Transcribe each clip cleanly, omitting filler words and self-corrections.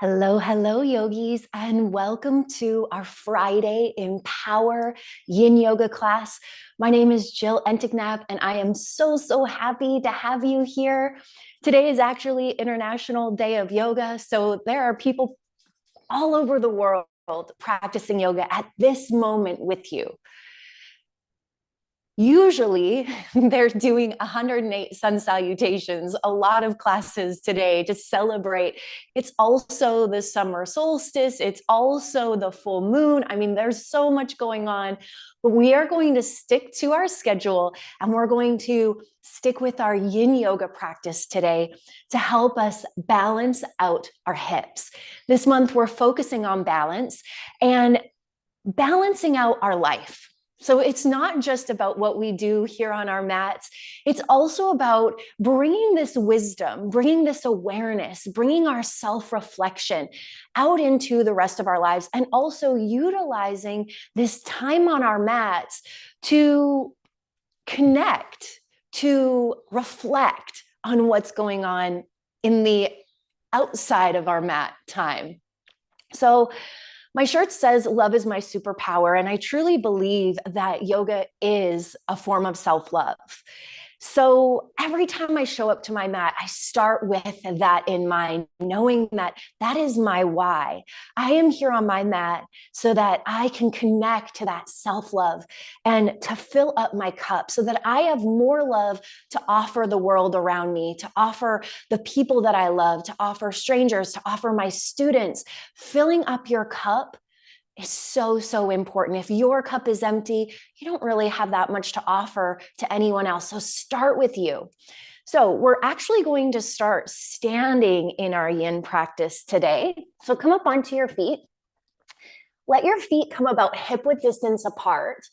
Hello, hello, yogis, and welcome to our Friday Empower Yin Yoga class. My name is Jill Enticknap, and I am so happy to have you here. Today is actually International Day of Yoga, so there are people all over the world practicing yoga at this moment with you. Usually they're doing 108 sun salutations, a lot of classes today to celebrate. It's also the summer solstice. It's also the full moon. I mean, there's so much going on, but we are going to stick to our schedule and we're going to stick with our yin yoga practice today to help us balance out our hips. This month, we're focusing on balance and balancing out our life. So it's not just about what we do here on our mats. It's also about bringing this wisdom, bringing this awareness, bringing our self-reflection out into the rest of our lives, and also utilizing this time on our mats to connect, to reflect on what's going on in the outside of our mat time. So my shirt says, "Love is my superpower." And I truly believe that yoga is a form of self-love. So every time I show up to my mat, I start with that in mind, knowing that that is my why. I am here on my mat so that I can connect to that self-love and to fill up my cup so that I have more love to offer the world around me, to offer the people that I love, to offer strangers, to offer my students. Filling up your cup is so important. If your cup is empty, you don't really have that much to offer to anyone else. So start with you. So we're actually going to start standing in our yin practice today. So come up onto your feet. Let your feet come about hip width distance apart.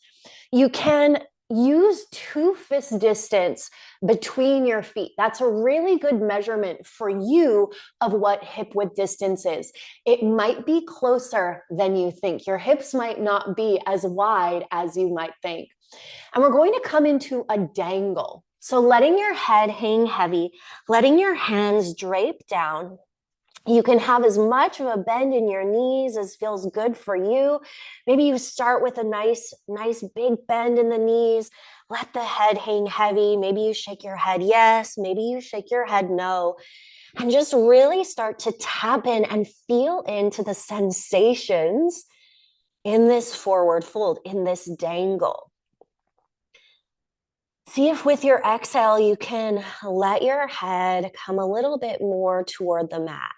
You can use 2 fist distance between your feet. That's a really good measurement for you of what hip width distance is. It might be closer than you think. Your hips might not be as wide as you might think. And we're going to come into a dangle. So letting your head hang heavy, letting your hands drape down. You can have as much of a bend in your knees as feels good for you. Maybe you start with a nice big bend in the knees. Let the head hang heavy. Maybe you shake your head yes. Maybe you shake your head no. And just really start to tap in and feel into the sensations in this forward fold, in this dangle. See if with your exhale, you can let your head come a little bit more toward the mat.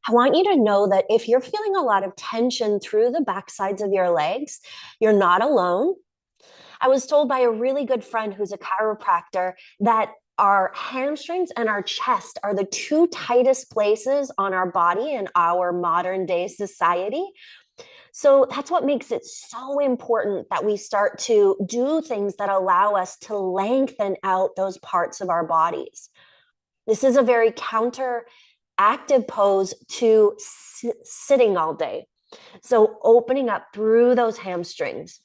I want you to know that if you're feeling a lot of tension through the back sides of your legs, you're not alone. I was told by a really good friend who's a chiropractor that our hamstrings and our chest are the 2 tightest places on our body in our modern day society. So that's what makes it so important that we start to do things that allow us to lengthen out those parts of our bodies. This is a very counteractive pose to sitting all day. So opening up through those hamstrings.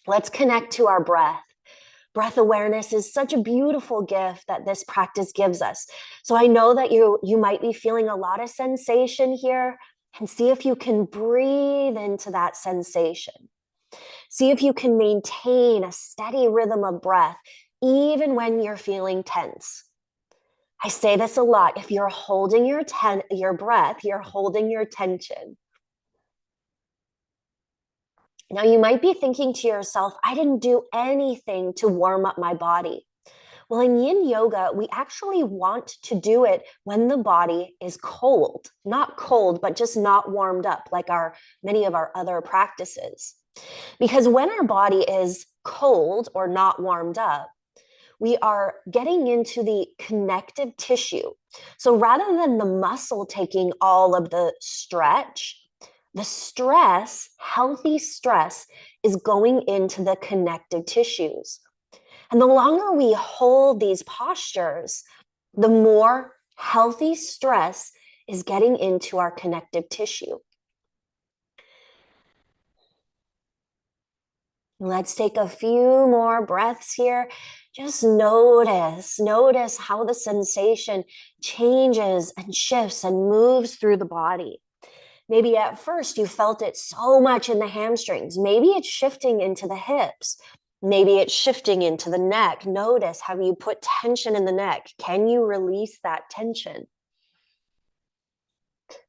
Let's connect to our breath. Breath awareness is such a beautiful gift that this practice gives us. So I know that you might be feeling a lot of sensation here, and see if you can breathe into that sensation. See if you can maintain a steady rhythm of breath, even when you're feeling tense. I say this a lot. If you're holding your breath, you're holding your tension. Now, you might be thinking to yourself, I didn't do anything to warm up my body. Well, in yin yoga, we actually want to do it when the body is cold, not cold, but just not warmed up like many of our other practices. Because when our body is cold or not warmed up, we are getting into the connective tissue. So rather than the muscle taking all of the stretch, the stress, healthy stress, is going into the connective tissues. And the longer we hold these postures, the more healthy stress is getting into our connective tissue. Let's take a few more breaths here. Just notice how the sensation changes and shifts and moves through the body. Maybe at first you felt it so much in the hamstrings. Maybe it's shifting into the hips. Maybe it's shifting into the neck. Notice how you put tension in the neck. Can you release that tension?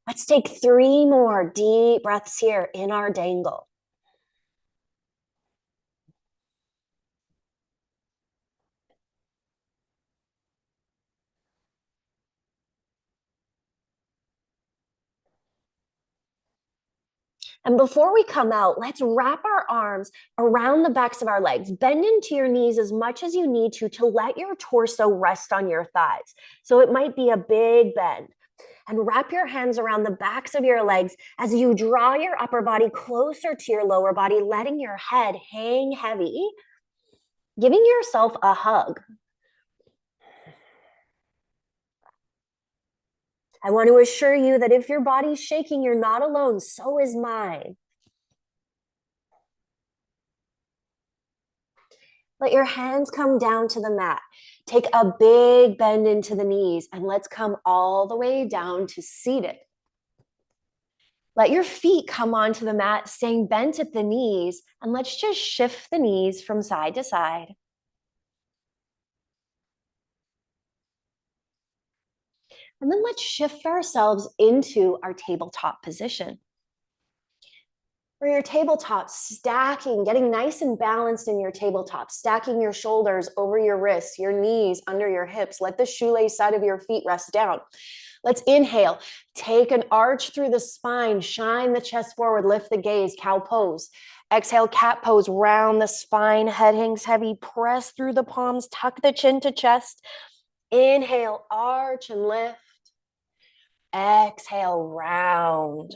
Let's take 3 more deep breaths here in our dangle. And before we come out, let's wrap our arms around the backs of our legs. Bend into your knees as much as you need to let your torso rest on your thighs. So it might be a big bend. And wrap your hands around the backs of your legs as you draw your upper body closer to your lower body, letting your head hang heavy, giving yourself a hug. I want to assure you that if your body's shaking, you're not alone. So is mine. Let your hands come down to the mat. Take a big bend into the knees and let's come all the way down to seated. Let your feet come onto the mat, staying bent at the knees, and let's just shift the knees from side to side. And then let's shift ourselves into our tabletop position. For your tabletop, stacking, getting nice and balanced in your tabletop, stacking your shoulders over your wrists, your knees under your hips. Let the shoelace side of your feet rest down. Let's inhale, take an arch through the spine, shine the chest forward, lift the gaze, cow pose. Exhale, cat pose, round the spine, head hangs heavy, press through the palms, tuck the chin to chest. Inhale, arch and lift. Exhale, round.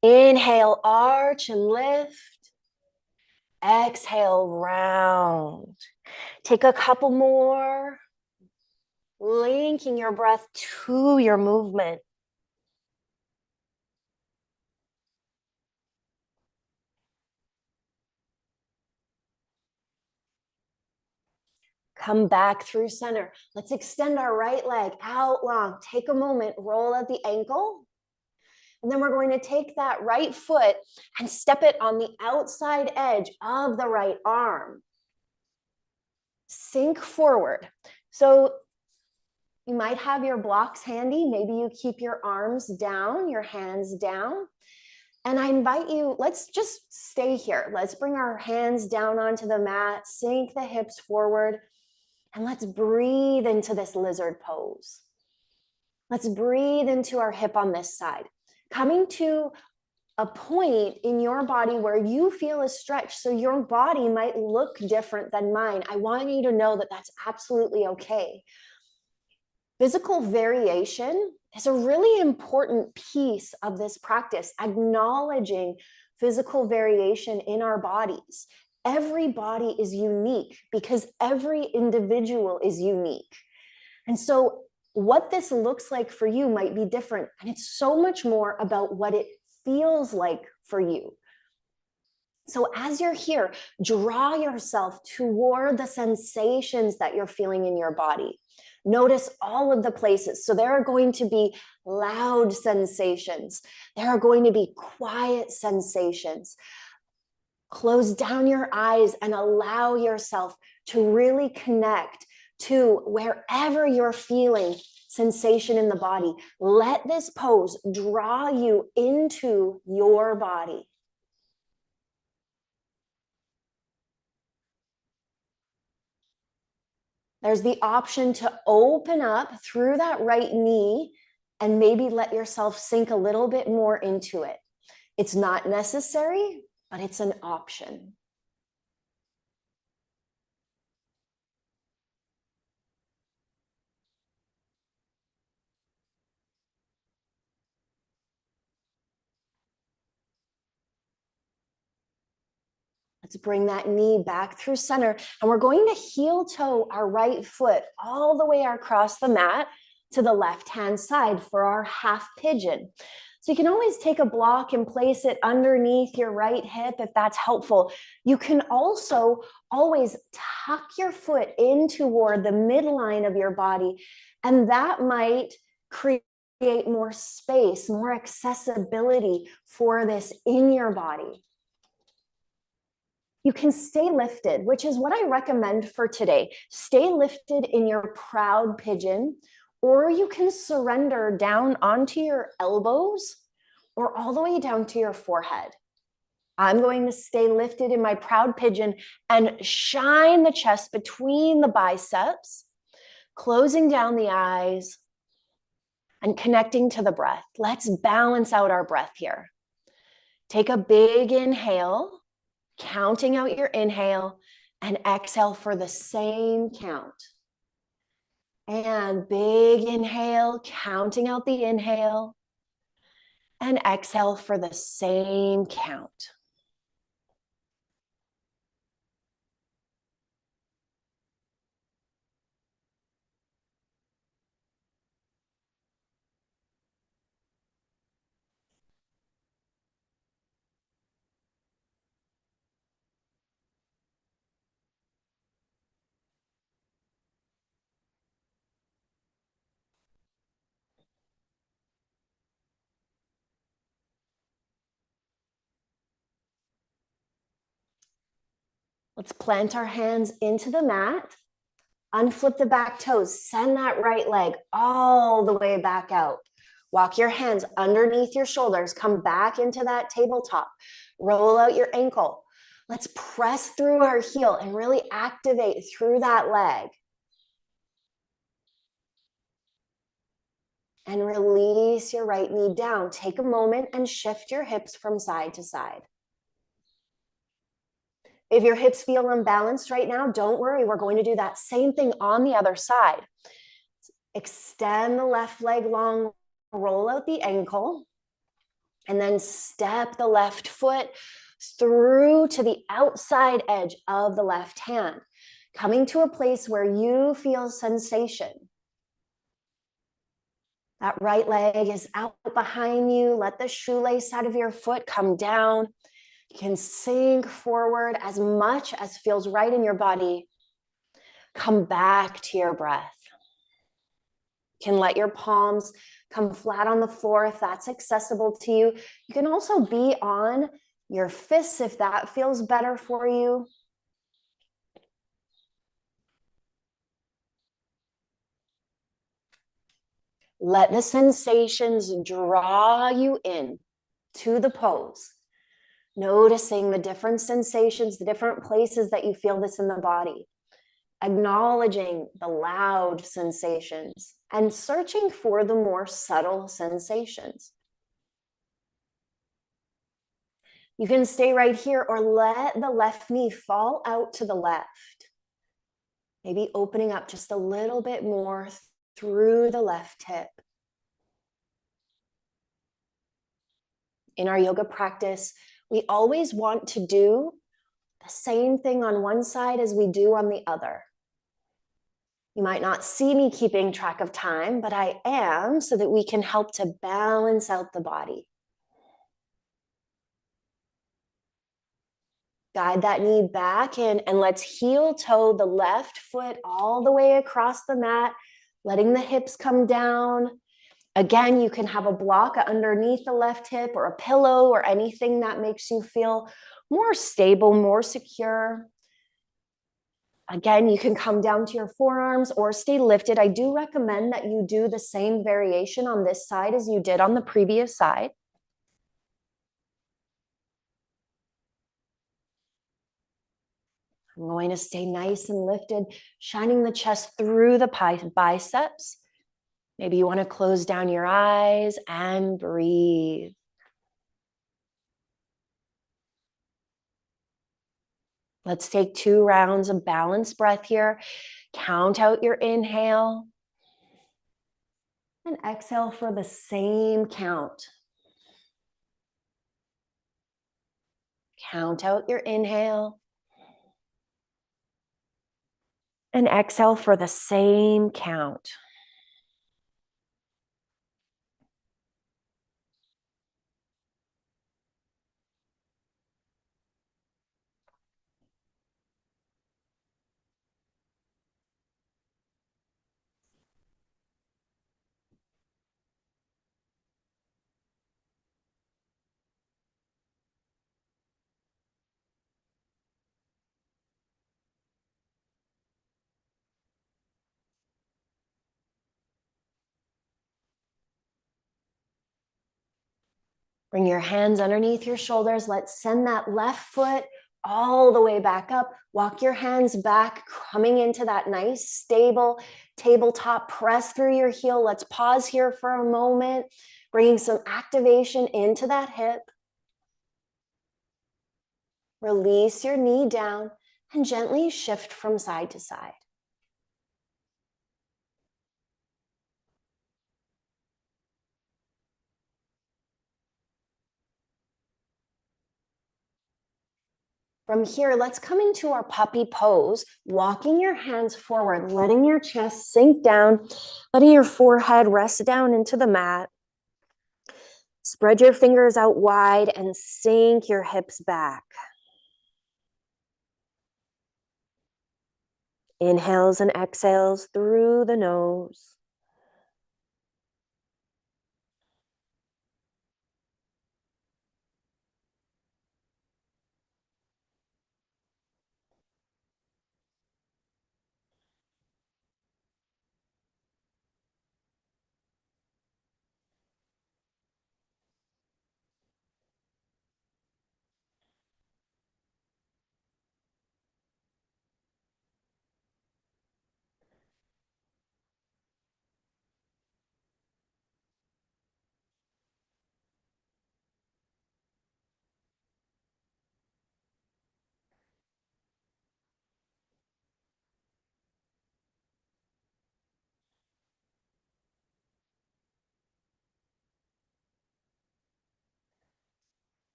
Inhale, arch and lift. Exhale, round. Take a couple more. Linking your breath to your movement. Come back through center. Let's extend our right leg out long. Take a moment, roll out the ankle. And then we're going to take that right foot and step it on the outside edge of the right arm. Sink forward. So you might have your blocks handy. Maybe you keep your arms down, your hands down. And I invite you, let's just stay here. Let's bring our hands down onto the mat, sink the hips forward, and let's breathe into this lizard pose. Let's breathe into our hip on this side. Coming to a point in your body where you feel a stretch, so your body might look different than mine. I want you to know that that's absolutely okay. Physical variation is a really important piece of this practice, acknowledging physical variation in our bodies. Every body is unique because every individual is unique. And so what this looks like for you might be different. And it's so much more about what it feels like for you. So as you're here, draw yourself toward the sensations that you're feeling in your body. Notice all of the places. So there are going to be loud sensations. There are going to be quiet sensations. Close down your eyes and allow yourself to really connect to wherever you're feeling sensation in the body. Let this pose draw you into your body. There's the option to open up through that right knee and maybe let yourself sink a little bit more into it. It's not necessary, but it's an option. Let's bring that knee back through center. And we're going to heel toe our right foot all the way across the mat to the left-hand side for our half pigeon. So you can always take a block and place it underneath your right hip if that's helpful. You can also always tuck your foot in toward the midline of your body, and that might create more space, more accessibility for this in your body. You can stay lifted, which is what I recommend for today. Stay lifted in your proud pigeon, or you can surrender down onto your elbows or all the way down to your forehead. I'm going to stay lifted in my proud pigeon and shine the chest between the biceps, closing down the eyes and connecting to the breath. Let's balance out our breath here. Take a big inhale, counting out your inhale, and exhale for the same count. And big inhale, counting out the inhale, and exhale for the same count. Let's plant our hands into the mat, unflip the back toes, send that right leg all the way back out. Walk your hands underneath your shoulders, come back into that tabletop, roll out your ankle. Let's press through our heel and really activate through that leg. And release your right knee down. Take a moment and shift your hips from side to side. If your hips feel unbalanced right now, don't worry. We're going to do that same thing on the other side. Extend the left leg long, roll out the ankle, and then step the left foot through to the outside edge of the left hand, coming to a place where you feel sensation. That right leg is out behind you. Let the shoelace side of your foot come down. You can sink forward as much as feels right in your body. Come back to your breath. You can let your palms come flat on the floor if that's accessible to you. You can also be on your fists if that feels better for you. Let the sensations draw you in to the pose. Noticing the different sensations, the different places that you feel this in the body. Acknowledging the loud sensations and searching for the more subtle sensations. You can stay right here or let the left knee fall out to the left. Maybe opening up just a little bit more through the left hip. In our yoga practice, we always want to do the same thing on one side as we do on the other. You might not see me keeping track of time, but I am, so that we can help to balance out the body. Guide that knee back in, and let's heel toe the left foot all the way across the mat, letting the hips come down. Again, you can have a block underneath the left hip or a pillow or anything that makes you feel more stable, more secure. Again, you can come down to your forearms or stay lifted. I do recommend that you do the same variation on this side as you did on the previous side. I'm going to stay nice and lifted, shining the chest through the biceps. Maybe you want to close down your eyes and breathe. Let's take 2 rounds of balanced breath here. Count out your inhale and exhale for the same count. Count out your inhale and exhale for the same count. Bring your hands underneath your shoulders. Let's send that left foot all the way back up. Walk your hands back, coming into that nice, stable tabletop. Press through your heel. Let's pause here for a moment, bringing some activation into that hip. Release your knee down and gently shift from side to side. From here, let's come into our puppy pose, walking your hands forward, letting your chest sink down, letting your forehead rest down into the mat. Spread your fingers out wide and sink your hips back. Inhales and exhales through the nose.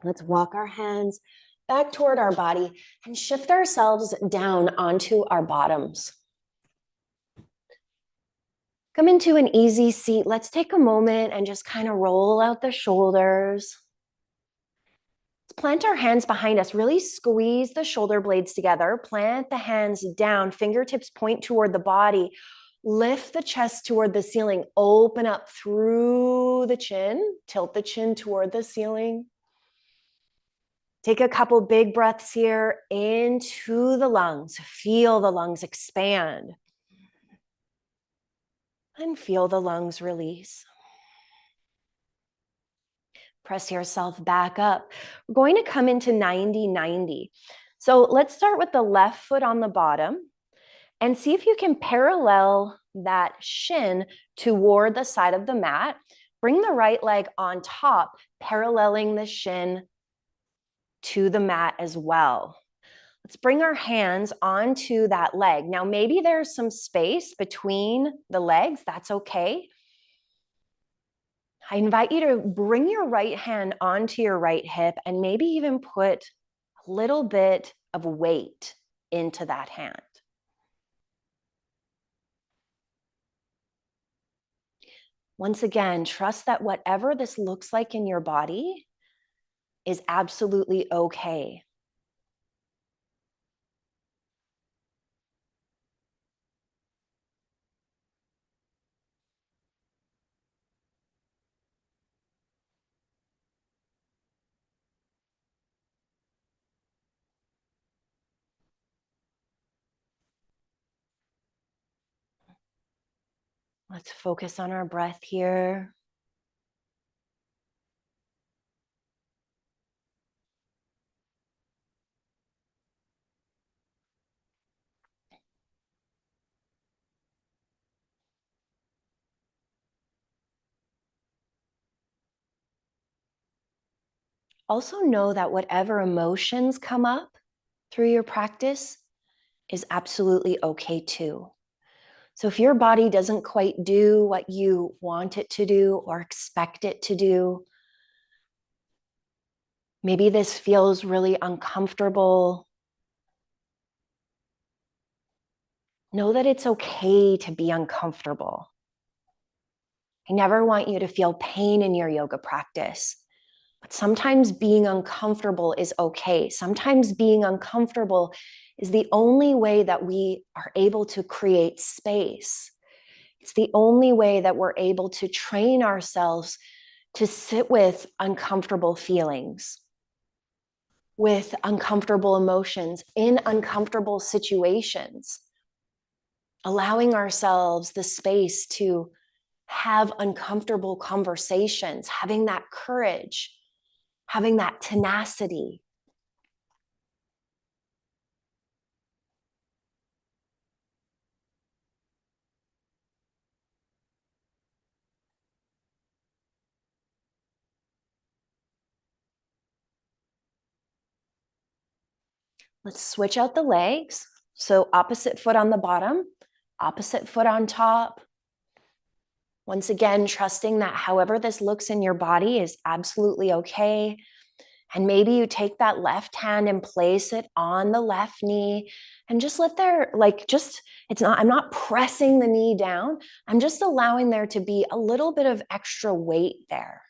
Let's walk our hands back toward our body and shift ourselves down onto our bottoms. Come into an easy seat. Let's take a moment and just kind of roll out the shoulders. Let's plant our hands behind us. Really squeeze the shoulder blades together. Plant the hands down. Fingertips point toward the body. Lift the chest toward the ceiling. Open up through the chin. Tilt the chin toward the ceiling. Take a couple big breaths here into the lungs. Feel the lungs expand. And feel the lungs release. Press yourself back up. We're going to come into 90-90. So let's start with the left foot on the bottom and see if you can parallel that shin toward the side of the mat. Bring the right leg on top, paralleling the shin to the mat as well. Let's bring our hands onto that leg. Now, maybe there's some space between the legs. That's okay. I invite you to bring your right hand onto your right hip and maybe even put a little bit of weight into that hand. Once again, trust that whatever this looks like in your body is absolutely okay. Let's focus on our breath here. Also know that whatever emotions come up through your practice is absolutely okay too. So if your body doesn't quite do what you want it to do or expect it to do, maybe this feels really uncomfortable. Know that it's okay to be uncomfortable. I never want you to feel pain in your yoga practice, but sometimes being uncomfortable is okay. Sometimes being uncomfortable is the only way that we are able to create space. It's the only way that we're able to train ourselves to sit with uncomfortable feelings, with uncomfortable emotions, in uncomfortable situations, allowing ourselves the space to have uncomfortable conversations, having that courage, having that tenacity. Let's switch out the legs. So opposite foot on the bottom, opposite foot on top. Once again, trusting that however this looks in your body is absolutely okay. And maybe you take that left hand and place it on the left knee and just let there, I'm not pressing the knee down. I'm just allowing there to be a little bit of extra weight there.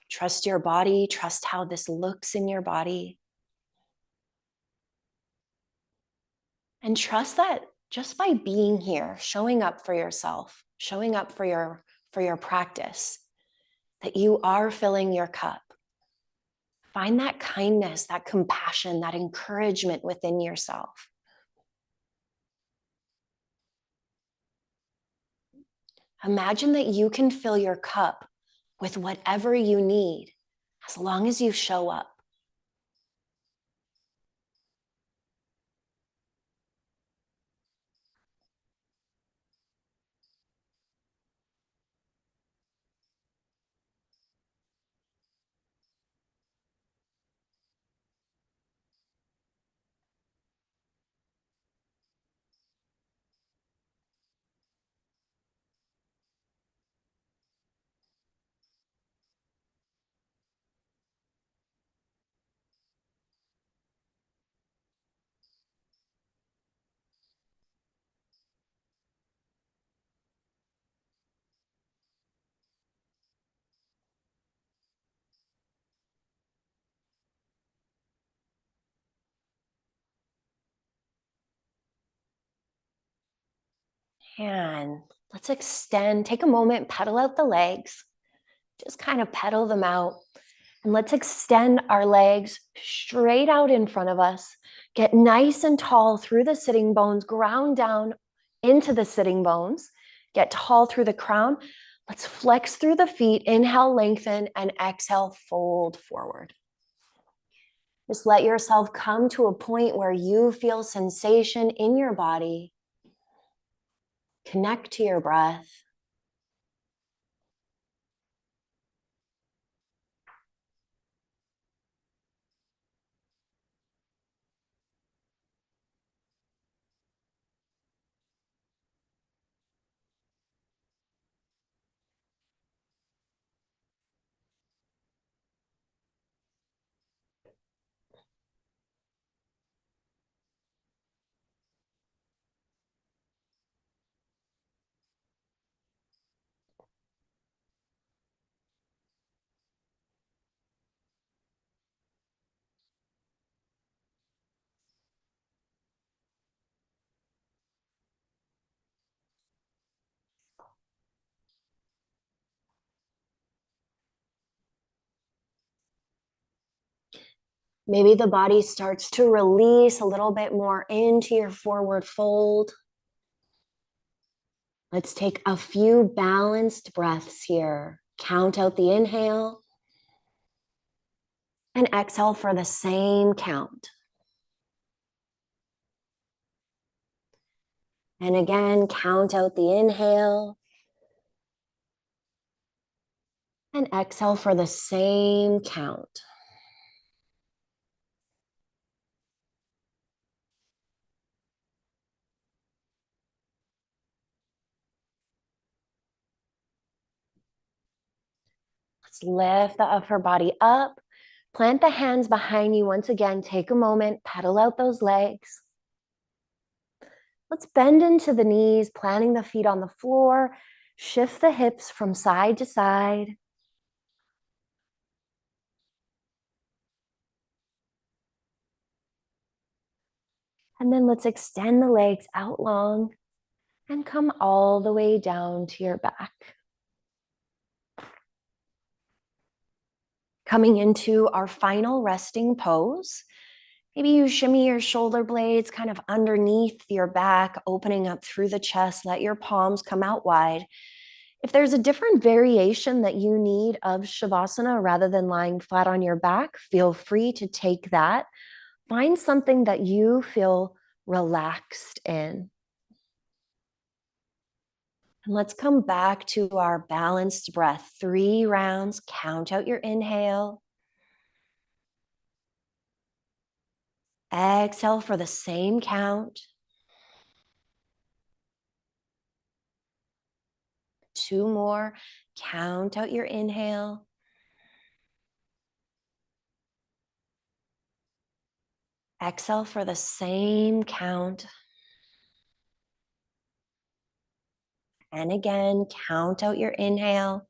Trust your body, trust how this looks in your body. And trust that just by being here, showing up for yourself, showing up for your practice, that you are filling your cup. Find that kindness, that compassion, that encouragement within yourself. Imagine that you can fill your cup with whatever you need as long as you show up. And let's extend, take a moment, pedal out the legs, just kind of pedal them out. And let's extend our legs straight out in front of us. Get nice and tall through the sitting bones, ground down into the sitting bones. Get tall through the crown. Let's flex through the feet. Inhale, lengthen, and exhale, fold forward. Just let yourself come to a point where you feel sensation in your body. Connect to your breath. Maybe the body starts to release a little bit more into your forward fold. Let's take a few balanced breaths here. Count out the inhale and exhale for the same count. And again, count out the inhale and exhale for the same count. Let's lift the upper body up. Plant the hands behind you once again. Take a moment, pedal out those legs. Let's bend into the knees, planting the feet on the floor. Shift the hips from side to side. And then let's extend the legs out long and come all the way down to your back. Coming into our final resting pose. Maybe you shimmy your shoulder blades kind of underneath your back, opening up through the chest. Let your palms come out wide. If there's a different variation that you need of Shavasana rather than lying flat on your back, feel free to take that. Find something that you feel relaxed in. And let's come back to our balanced breath. 3 rounds. Count out your inhale. Exhale for the same count. 2 more. Count out your inhale. Exhale for the same count. And again, count out your inhale.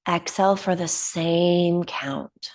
Exhale for the same count.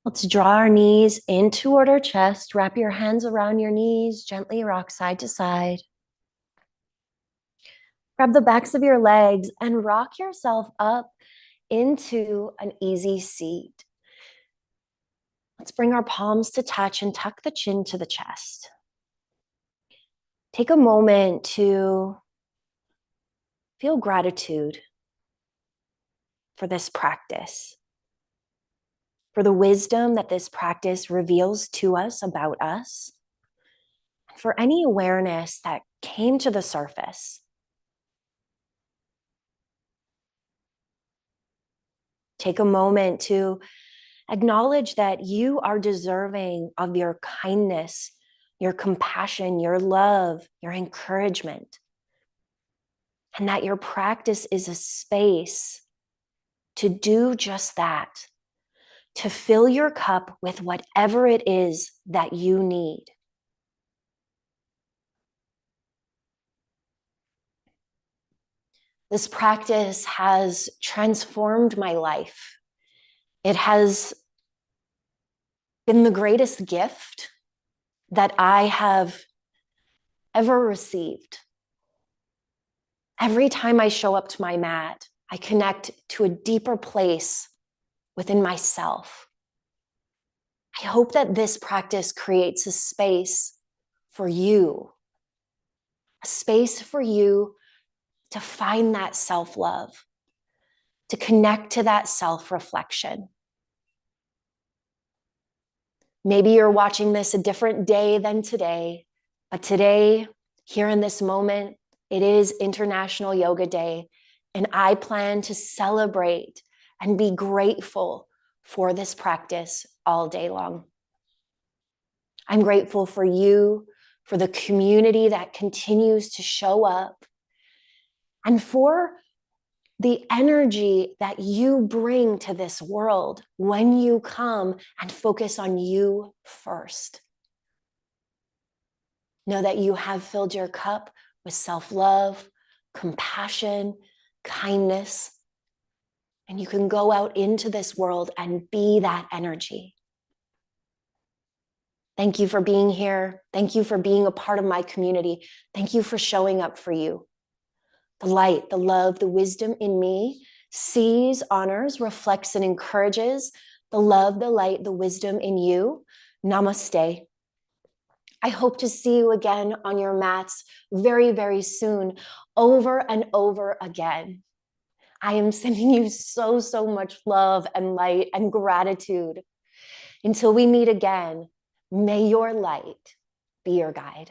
Let's draw our knees in toward our chest. Wrap your hands around your knees. Gently rock side to side. Grab the backs of your legs and rock yourself up into an easy seat. Let's bring our palms to touch and tuck the chin to the chest. Take a moment to feel gratitude for this practice, for the wisdom that this practice reveals to us about us, for any awareness that came to the surface. Take a moment to acknowledge that you are deserving of your kindness, your compassion, your love, your encouragement, and that your practice is a space to do just that, to fill your cup with whatever it is that you need. This practice has transformed my life. It has been the greatest gift that I have ever received. Every time I show up to my mat, I connect to a deeper place within myself. I hope that this practice creates a space for you, a space for you to find that self-love, to connect to that self-reflection. Maybe you're watching this a different day than today. But today, here in this moment, it is International Yoga Day, and I plan to celebrate and be grateful for this practice all day long. I'm grateful for you, for the community that continues to show up, and for the energy that you bring to this world when you come and focus on you first. Know that you have filled your cup with self-love, compassion, kindness, and you can go out into this world and be that energy. Thank you for being here. Thank you for being a part of my community. Thank you for showing up for you. The light, the love, the wisdom in me sees, honors, reflects, and encourages the love, the light, the wisdom in you. Namaste. I hope to see you again on your mats very, very soon, over and over again. I am sending you so, so much love and light and gratitude. Until we meet again, may your light be your guide.